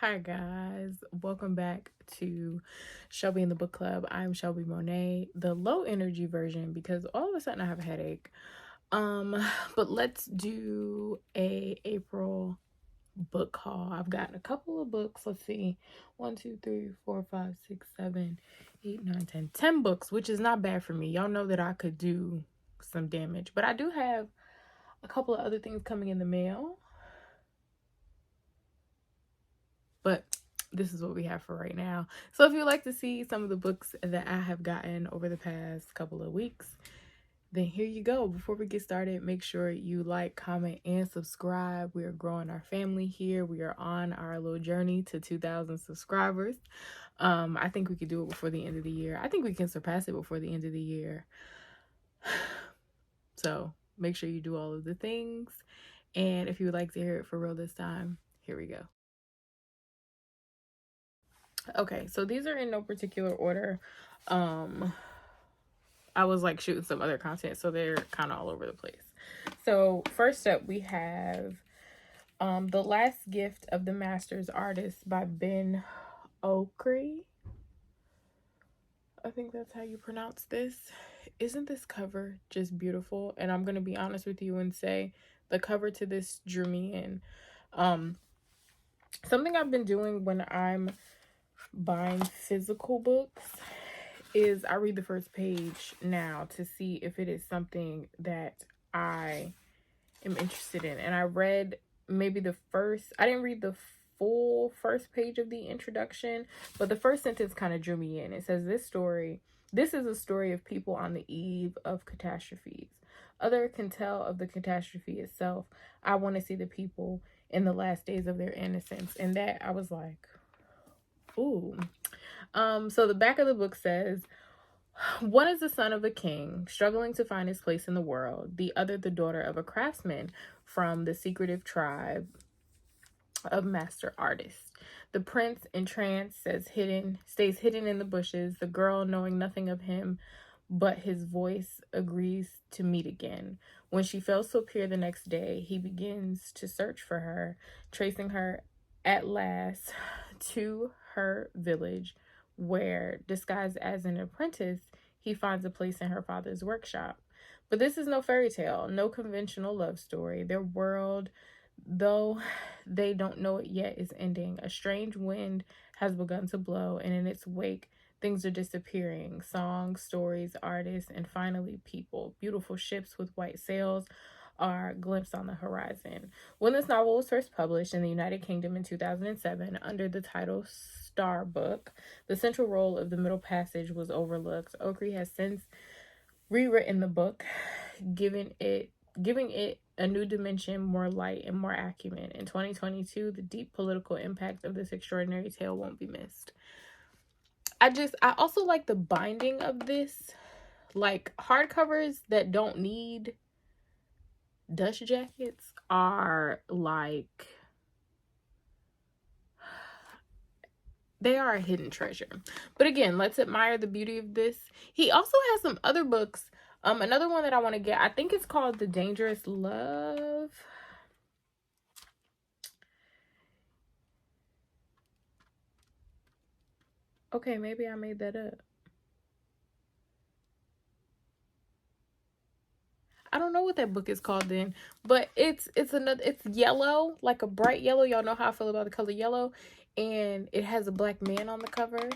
Hi guys, welcome back to Shelby in the Book Club. I'm Shelby Monet, the low energy version because all of a sudden I have a headache. But let's do a April book haul. I've gotten a couple of books. Let's see. 1, 2, 3, 4, 5, 6, 7, 8, 9, 10. 10 books, which is not bad for me. Y'all know that I could do some damage. But I do have a couple of other things coming in the mail. But this is what we have for right now. So if you'd like to see some of the books that I have gotten over the past couple of weeks, then here you go. Before we get started, make sure you like, comment, and subscribe. We are growing our family here. We are on our little journey to 2,000 subscribers. I think we could do it before the end of the year. I think we can surpass it before the end of the year. So make sure you do all of the things. And if you would like to hear it for real this time, here we go. Okay, so these are in no particular order. I was like shooting some other content, so they're kind of all over the place. So first up, we have The Last Gift of the Master's Artist by Ben Okri. I think that's how you pronounce this. Isn't this cover just beautiful? And I'm going to be honest with you and say the cover to this drew me in. Something I've been doing when I'm buying physical books is I read the first page now to see if it is something that I am interested in. And I read maybe I didn't read the full first page of the introduction, but the first sentence kind of drew me in. It says, this is a story of people on the eve of catastrophes. Others can tell of the catastrophe itself. I want to see the people in the last days of their innocence. And that I was like, ooh. So the back of the book says, one is the son of a king, struggling to find his place in the world. The other, the daughter of a craftsman from the secretive tribe of master artists. The prince, entranced, stays hidden in the bushes. The girl, knowing nothing of him but his voice, agrees to meet again. When she fails to appear the next day, he begins to search for her, tracing her at last to her village, where, disguised as an apprentice, he finds a place in her father's workshop. But this is no fairy tale, no conventional love story. Their world, though they don't know it yet, is ending. A strange wind has begun to blow, and in its wake, things are disappearing. Songs, stories, artists, and finally people. Beautiful ships with white sails are glimpsed on the horizon. When this novel was first published in the United Kingdom in 2007 under the title Star Book, the central role of the middle passage was overlooked. Okri has since rewritten the book, giving it a new dimension, more light, and more acumen. In 2022, the deep political impact of this extraordinary tale won't be missed. I also like the binding of this. Like, hardcovers that don't need dust jackets are like, they are a hidden treasure. But again, let's admire the beauty of this. He also has some other books. Another one that I want to get, I think it's called The Dangerous Love. Okay, maybe I made that up. I don't know what that book is called then, but it's yellow, like a bright yellow. Y'all know how I feel about the color yellow, and it has a black man on the cover,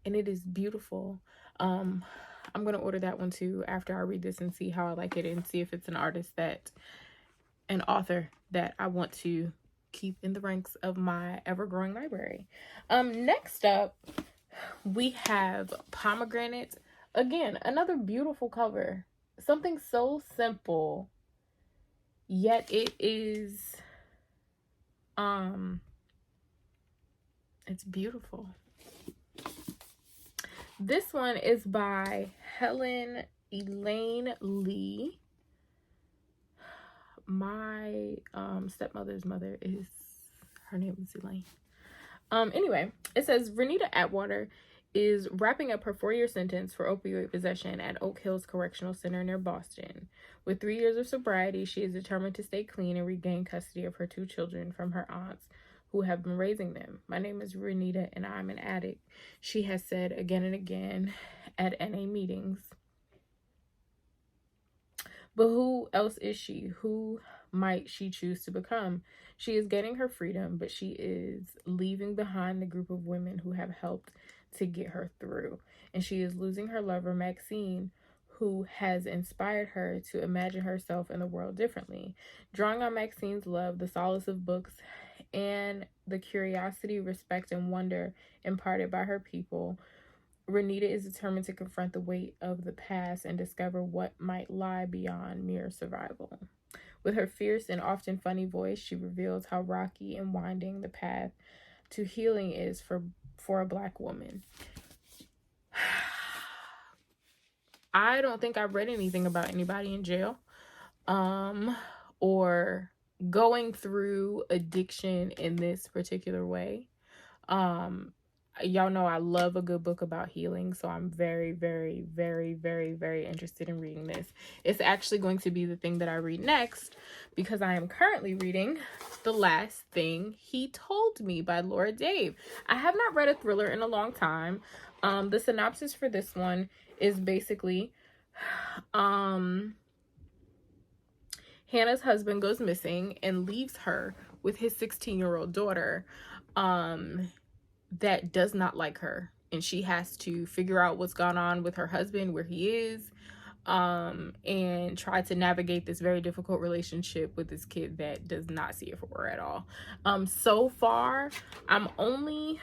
and it is beautiful. I'm gonna order that one too after I read this and see how I like it and see if it's an author that I want to keep in the ranks of my ever-growing library. Next up, we have Pomegranates. Again, another beautiful cover. Something so simple, yet it is, it's beautiful. This one is by Helen Elaine Lee. My stepmother's mother her name is Elaine. Anyway, it says Renita Atwater is wrapping up her 4-year sentence for opioid possession at Oak Hills Correctional Center near Boston. With 3 years of sobriety, she is determined to stay clean and regain custody of her 2 children from her aunts, who have been raising them. My name is Renita and I'm an addict, she has said again and again at NA meetings. But who else is she? Who might she choose to become? She is getting her freedom, but she is leaving behind the group of women who have helped to get her through. And she is losing her lover, Maxine, who has inspired her to imagine herself in the world differently. Drawing on Maxine's love, the solace of books, and the curiosity, respect, and wonder imparted by her people, Renita is determined to confront the weight of the past and discover what might lie beyond mere survival. With her fierce and often funny voice, she reveals how rocky and winding the path to healing is for a Black woman. I don't think I've read anything about anybody in jail or going through addiction in this particular way. Y'all know I love a good book about healing, so I'm very, very, very, very, very interested in reading this. It's actually going to be the thing that I read next, because I am currently reading The Last Thing He Told Me by Laura Dave. I have not read a thriller in a long time. The synopsis for this one is basically Hannah's husband goes missing and leaves her with his 16-year-old daughter that does not like her, and she has to figure out what's gone on with her husband, where he is, and try to navigate this very difficult relationship with this kid that does not see it for her at all. So far I'm only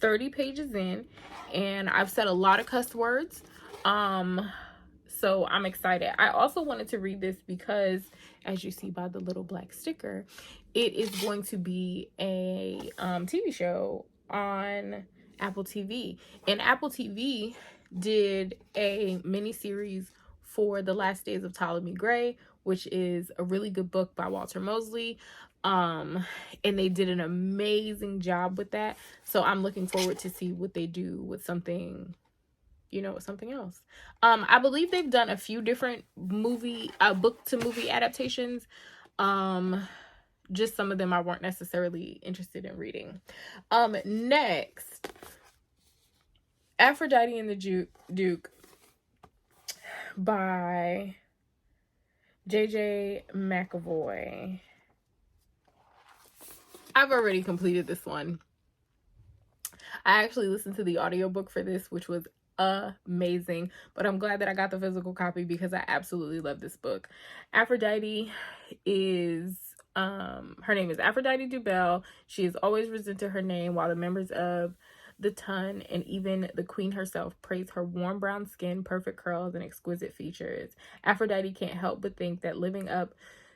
30 pages in and I've said a lot of cuss words, so I'm excited. I also wanted to read this because, as you see by the little black sticker, it is going to be a TV show on Apple TV. And Apple TV did a mini series for The Last Days of Ptolemy Gray, which is a really good book by Walter Mosley. And they did an amazing job with that. So I'm looking forward to see what they do with something, something else. I believe they've done a few different book to movie adaptations. Just some of them I weren't necessarily interested in reading. Next, Aphrodite and the Duke by J.J. McAvoy. I've already completed this one. I actually listened to the audiobook for this, which was amazing, but I'm glad that I got the physical copy because I absolutely love this book. Aphrodite is her name is Aphrodite Dubell. She has always resented her name, while the members of the Ton and even the queen herself praise her warm brown skin, perfect curls, and exquisite features. Aphrodite can't help but think that living up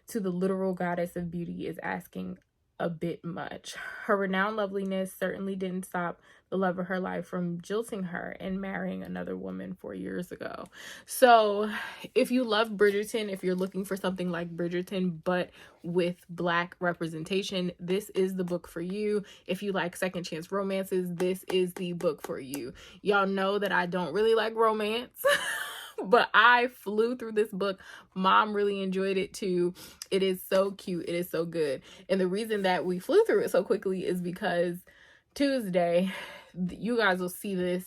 to the literal goddess of beauty is asking a bit much. Her renowned loveliness certainly didn't stop the love of her life from jilting her and marrying another woman 4 years ago. So if you love Bridgerton, if you're looking for something like Bridgerton but with Black representation, this is the book for you. If you like second chance romances, this is the book for you. Y'all know that I don't really like romance. But I flew through this book. Mom really enjoyed it too. It is so cute. It is so good. And the reason that we flew through it so quickly is because Tuesday, you guys will see this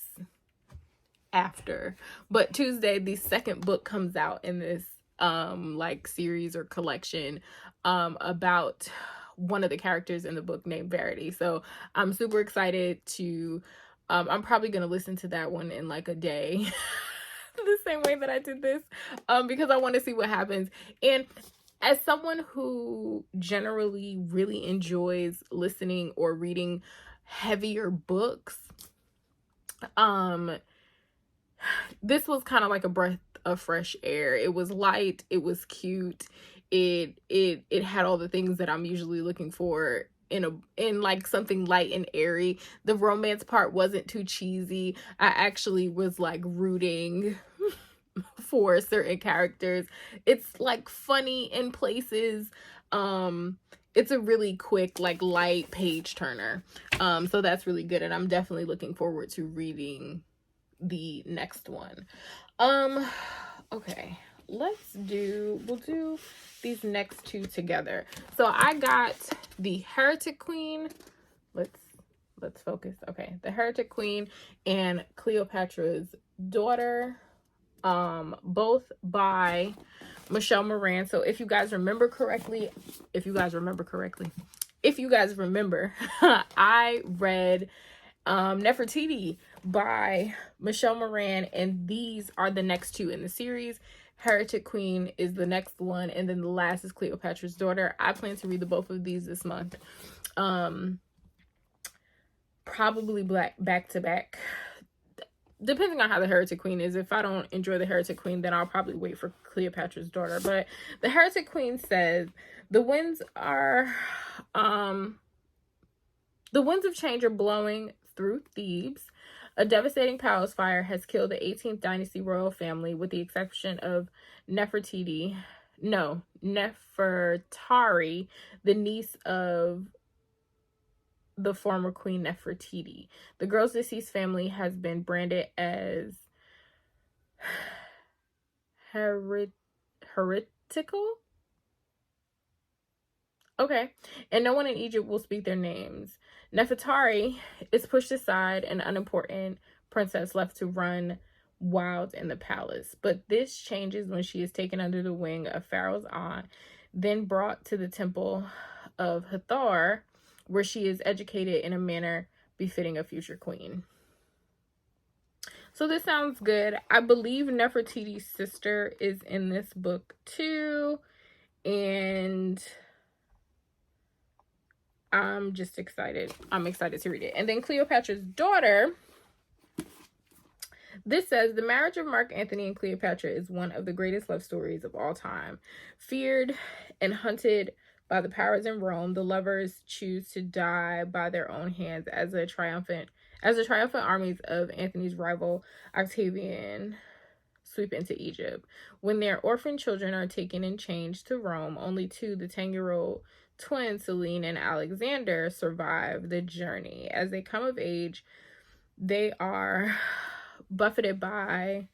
after, but Tuesday, the second book comes out in this series or collection about one of the characters in the book named Verity. So I'm super excited to I'm probably gonna listen to that one in like a day. The same way that I did this, because I want to see what happens. And as someone who generally really enjoys listening or reading heavier books, this was kind of like a breath of fresh air. It was light, it was cute, it had all the things that I'm usually looking for in like something light and airy. The romance part wasn't too cheesy. I actually was like rooting for certain characters. It's like funny in places. It's a really quick, like light page turner. So that's really good, and I'm definitely looking forward to reading the next one. Okay, we'll do these next two together. So I got the Heretic Queen. Let's focus. Okay, the Heretic Queen and Cleopatra's Daughter, both by Michelle Moran. So if you guys remember, I read Nefertiti by Michelle Moran, and these are the next two in the series. Heretic Queen is the next one, and then the last is Cleopatra's Daughter. I plan to read the both of these this month. Probably back to back, depending on how the Heretic Queen is. If I don't enjoy the Heretic Queen, then I'll probably wait for Cleopatra's Daughter. But the Heretic Queen says the winds of change are blowing through Thebes. A devastating palace fire has killed the 18th dynasty royal family, with the exception of Nefertari, the niece of the former Queen Nefertiti. The girl's deceased family has been branded as heretical. Okay, and no one in Egypt will speak their names. Nefertari is pushed aside, an unimportant princess left to run wild in the palace. But this changes when she is taken under the wing of Pharaoh's aunt, then brought to the temple of Hathor, where she is educated in a manner befitting a future queen. So this sounds good. I believe Nefertiti's sister is in this book too, and I'm just excited. I'm excited to read it. And then Cleopatra's Daughter. This says, the marriage of Mark Antony and Cleopatra is one of the greatest love stories of all time. Feared and hunted by the powers in Rome, the lovers choose to die by their own hands as the triumphant armies of Antony's rival Octavian sweep into Egypt. When their orphan children are taken in chains to Rome, only two, the 10-year-old twins, Selene and Alexander, survive the journey. As they come of age, they are buffeted by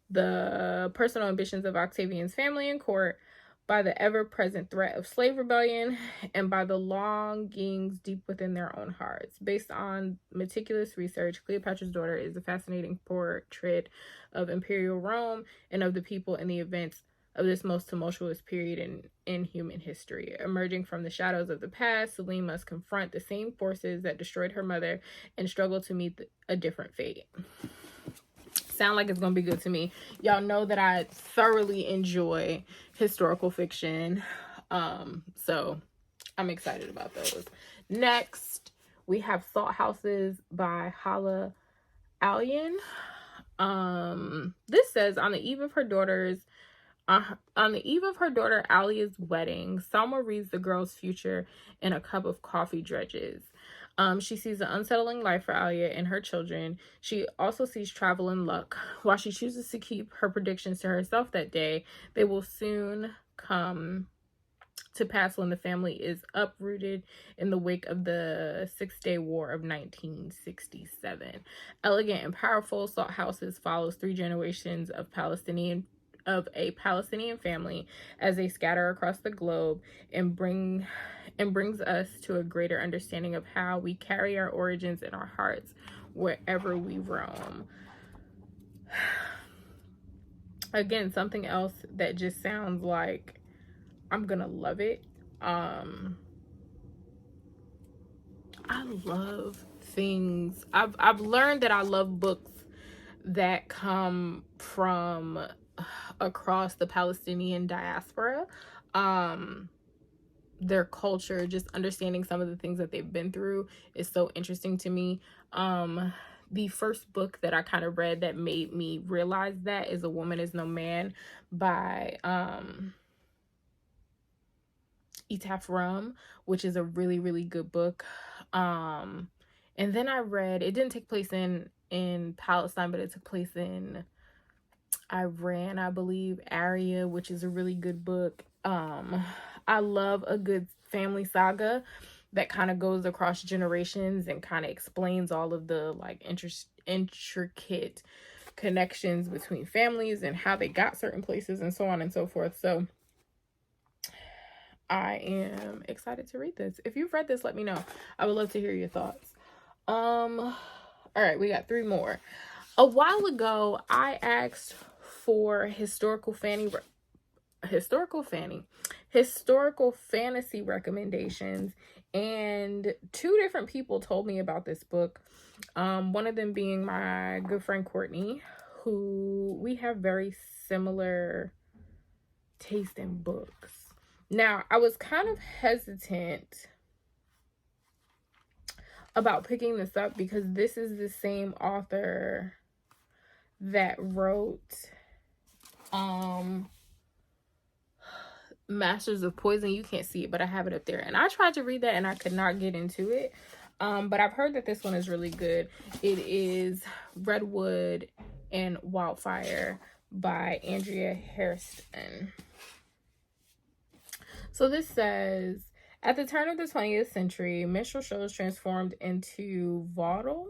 the personal ambitions of Octavian's family and court, by the ever-present threat of slave rebellion, and by the longings deep within their own hearts. Based on meticulous research, Cleopatra's Daughter is a fascinating portrait of imperial Rome and of the people and the events of this most tumultuous period in human history. Emerging from the shadows of the past, Selene must confront the same forces that destroyed her mother and struggle to meet a different fate. Sound like it's gonna be good to me. Y'all know that I thoroughly enjoy historical fiction, so I'm excited about those. Next, we have Salt Houses by Hala Alyan. This says, on the eve of her daughter Alia's wedding, Salma reads the girl's future in a cup of coffee dredges. She sees an unsettling life for Alia and her children. She also sees travel and luck. While she chooses to keep her predictions to herself that day, they will soon come to pass when the family is uprooted in the wake of the Six-Day War of 1967. Elegant and powerful, Salt Houses follows 3 generations of a Palestinian family as they scatter across the globe, and brings us to a greater understanding of how we carry our origins in our hearts wherever we roam. Again, something else that just sounds like I'm gonna love it. I love things. I've learned that I love books that come from across the Palestinian diaspora. Their culture, just understanding some of the things that they've been through is so interesting to me. The first book that I kind of read that made me realize that is A Woman Is No Man by Etaf Rum, which is a really, really good book. And then I read, it didn't take place in Palestine, but it took place in Iran, I believe, Arya, which is a really good book. I love a good family saga that kind of goes across generations and kind of explains all of the like intricate connections between families and how they got certain places and so on and so forth. So I am excited to read this. If you've read this, let me know. I would love to hear your thoughts. All right, we got 3 more. A while ago, I asked for historical fantasy recommendations, and 2 different people told me about this book. One of them being my good friend Courtney, who we have very similar taste in books. Now, I was kind of hesitant about picking this up because this is the same author that wrote Masters of Poison. You can't see it, but I have it up there. And I tried to read that and I could not get into it. But I've heard that this one is really good. It is Redwood and Wildfire by Andrea Hairston. So this says, at the turn of the 20th century, minstrel shows transformed into vaudeville,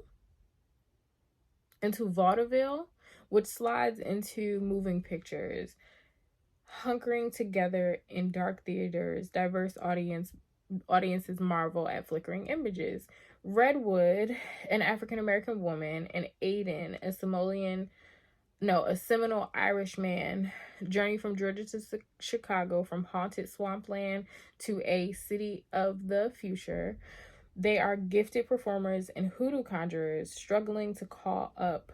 which slides into moving pictures. Hunkering together in dark theaters, diverse audiences marvel at flickering images. Redwood, an African-American woman, and Aiden, a Seminole Irish man, journey from Georgia to Chicago, from haunted swampland to a city of the future. They are gifted performers and hoodoo conjurers struggling to call up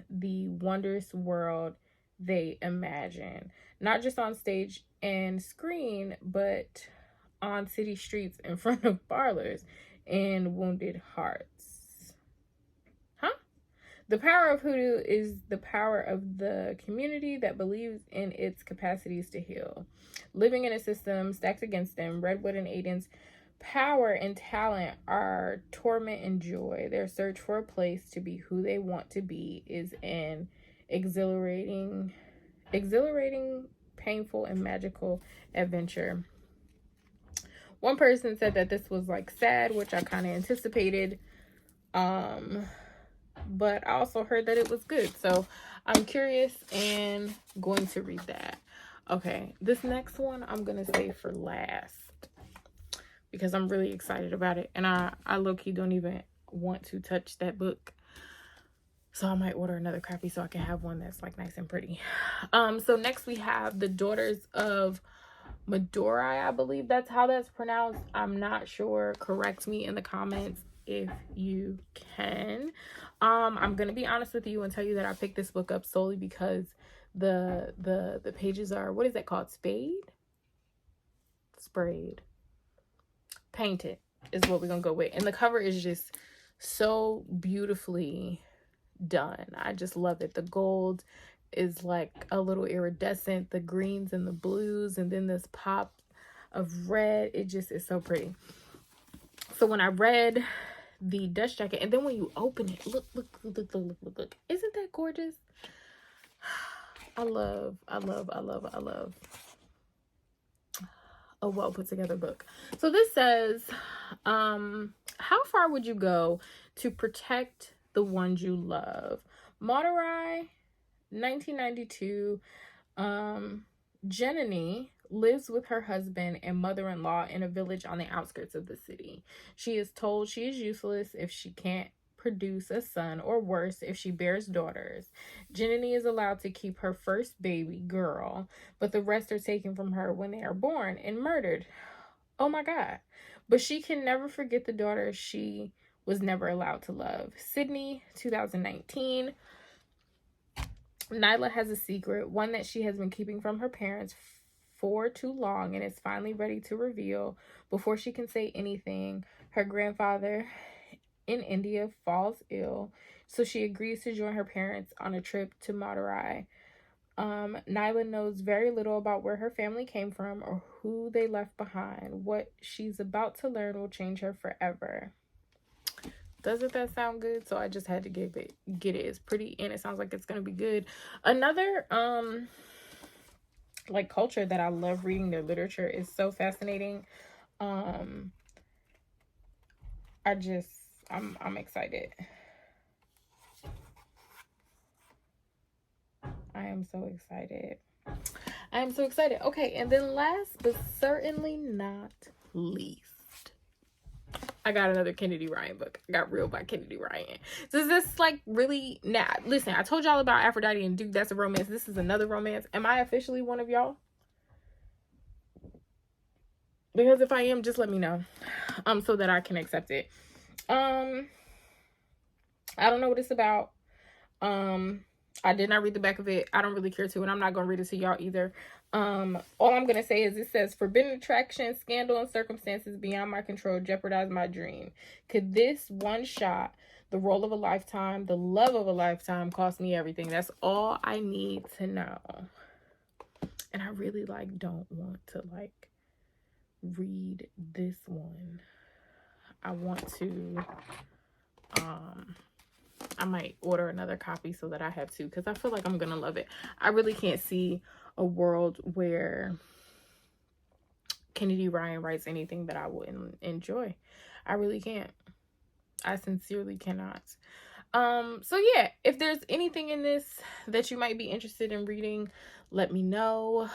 the wondrous world they imagine, not just on stage and screen, but on city streets, in front of parlors, and wounded hearts. The power of hoodoo is the power of the community that believes in its capacities to heal. Living in a system stacked against them, Redwood and Aiden's power and talent are torment and joy. Their search for a place to be who they want to be is an exhilarating, painful, and magical adventure. One person said that this was like sad, which I kind of anticipated. But I also heard that it was good. So I'm curious and going to read that. Okay, this next one I'm going to save for last because I'm really excited about it. And I low-key don't even want to touch that book. So I might order another copy so I can have one that's like nice and pretty. So next we have The Daughters of Madurai. I believe that's how that's pronounced. I'm not sure. Correct me in the comments if you can. I'm gonna be honest with you and tell you that I picked this book up solely because the pages are, what is that called? Sprayed. Painted is what we're gonna go with. And the cover is just so beautifully done. I just love it. The gold is like a little iridescent, the greens and the blues, and then this pop of red. It just is so pretty. So when I read the dust jacket, and then when you open it, look. Isn't that gorgeous? I love a well put together book. So this says, how far would you go to protect the ones you love? Madurai, 1992. Jenny lives with her husband and mother-in-law in a village on the outskirts of the city. She is told she is useless if she can't produce a son, or worse, if she bears daughters. Jenny is allowed to keep her first baby girl, but the rest are taken from her when they are born and murdered. Oh my God. But she can never forget the daughter she was never allowed to love. Sydney, 2019. Nyla has a secret, one that she has been keeping from her parents for too long, and is finally ready to reveal. Before she can say anything, her grandfather in India falls ill, so she agrees to join her parents on a trip to Madurai. Nyla knows very little about where her family came from or who they left behind. What she's about to learn will change her forever. Doesn't that sound good? So I just had to get it. It's pretty and it sounds like it's gonna be good. Another like culture that I love reading their literature is so fascinating. I'm excited. I am so excited. I am so excited. Okay, and then last but certainly not least, I got another Kennedy Ryan book. I got Real by Kennedy Ryan. So is this like really... Nah, listen, I told y'all about Aphrodite and Duke. That's a romance. This is another romance. Am I officially one of y'all? Because if I am, just let me know. So that I can accept it. I don't know what it's about. I did not read the back of it. I don't really care to, and I'm not gonna read it to y'all either. All I'm gonna say is it says, forbidden attraction, scandal, and circumstances beyond my control jeopardize my dream. Could this one shot, the role of a lifetime, the love of a lifetime, cost me everything? That's all I need to know. And I really don't want to read this one. I want to I might order another copy so that I have two, because I feel like I'm gonna love it. I really can't see a world where Kennedy Ryan writes anything that I wouldn't enjoy. I really can't. I sincerely cannot. So yeah, if there's anything in this that you might be interested in reading, let me know.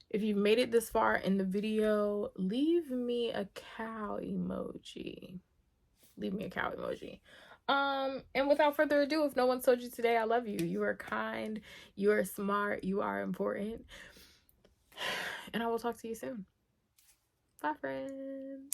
If you've made it this far in the video, leave me a cow emoji. Leave me a cow emoji. And without further ado, if no one told you today, I love you. You are kind, you are smart, you are important. And I will talk to you soon. Bye, friends.